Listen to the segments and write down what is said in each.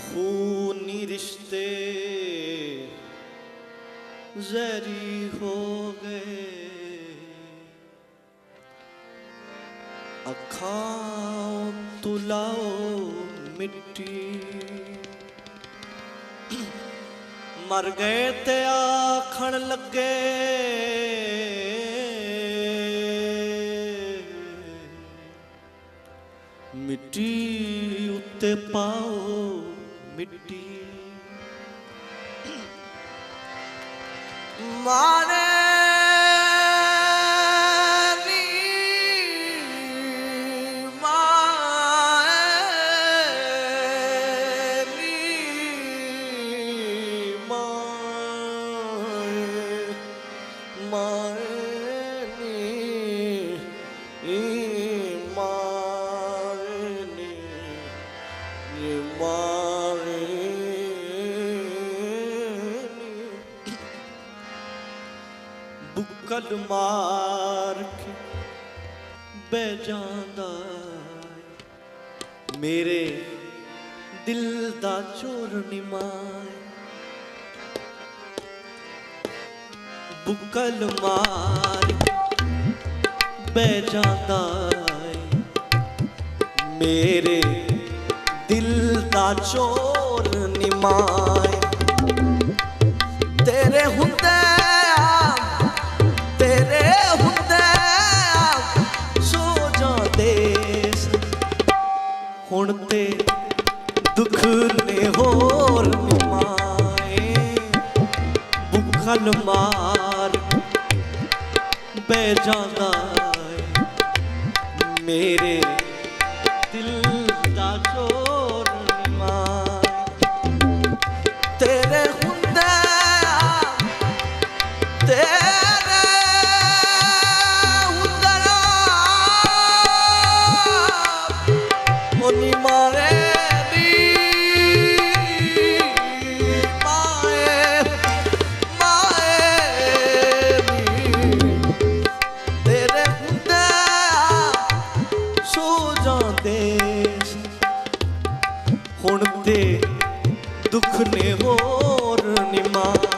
खूनी रिश्ते जहरी हो गए, अखां तुलाओ मिट्टी, मर गए ते आखण लगे मिट्टी उत्ते पाओ मिट्टी। माने बुक्कल मार के बह जांदा मेरे दिल दा चोर निमाए, बुक्कल मार के बह जांदा मेरे दिल दा चोर निमाए। तेरे हुंदे हुण ते दुख ने होर निमाए, बुक्कल मार बह जांदा मेरे दिल दा चोर निमाए। तेरे हुंदे हुण ते दुख ने होर निमाए।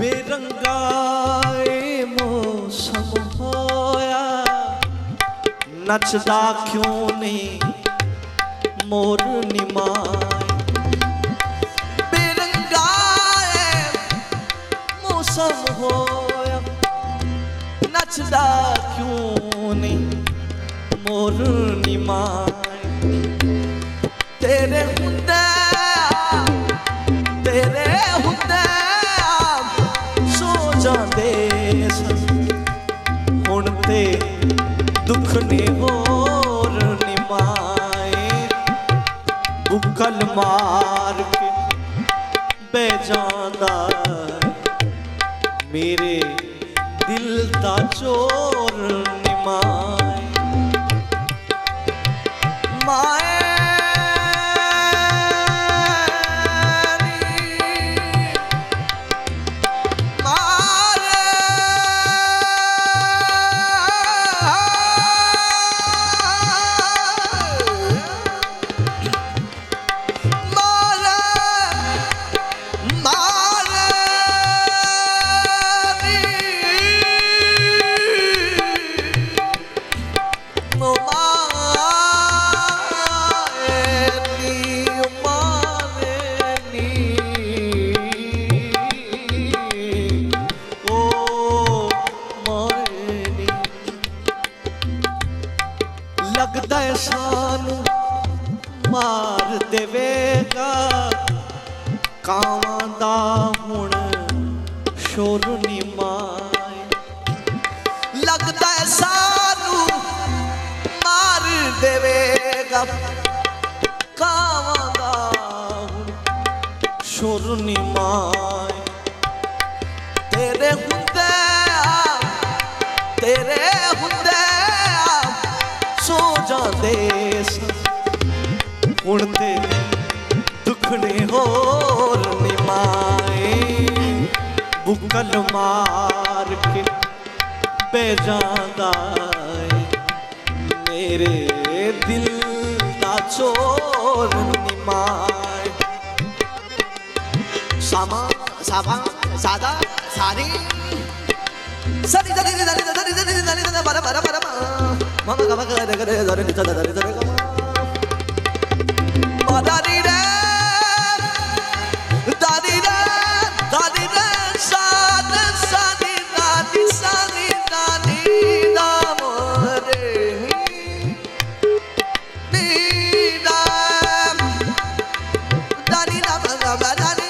बेरंगा मौसम होया नचदा क्यों नहीं मोर निमाए। बेरंगा मौसम होया नचदा क्यों नहीं मोर निमाए। तेरे हुंदे सो जांदे हुण ते दुख ने होर निमाए, बुक्कल मार के बह जांदा मेरे दिल दा चोर निमाए। माए लगदा है सानू मार देवेगा कावां दा हुण शोर नी माए लगदा है सानू मार देवेगा कावां दा हुण शोर नी माए तेरे हुंदे सो जांदे हुण ते दुखने होर निमाए बुकल मार के बह जांदा मेरे दिल दा चोर निमाए सामा साबा सादा सारी सरी दरी दरी दरी दरी दरी दरी बरा बरा बरा मम गम करे करे दरी दरी दरी दरी गम दादी रे दादी रे दादी रे साद सादी दादी सादी दादी दाम रे नीदा दादी दाम दादी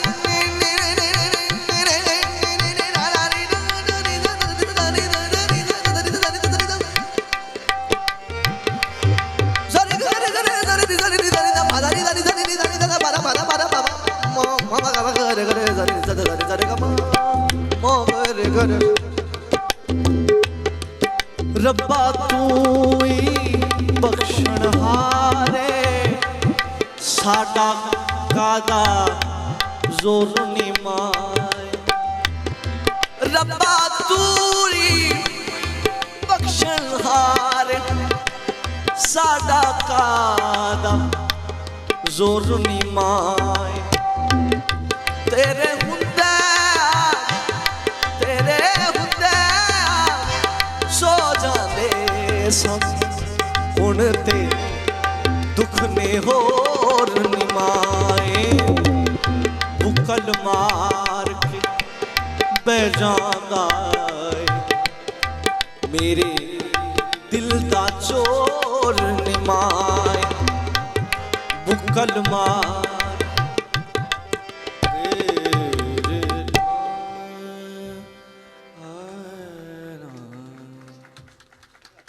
रब्बा तू ही बख्शणहारे साडा कादा जोर नी माए रब्बा तू ही बख्शणहारे साडा कादा जोर नी माए तेरे हुण ते दुख ने होर निमाए बुकल मार के बह जांदा मेरे दिल दा चोर निमाए बुकल मार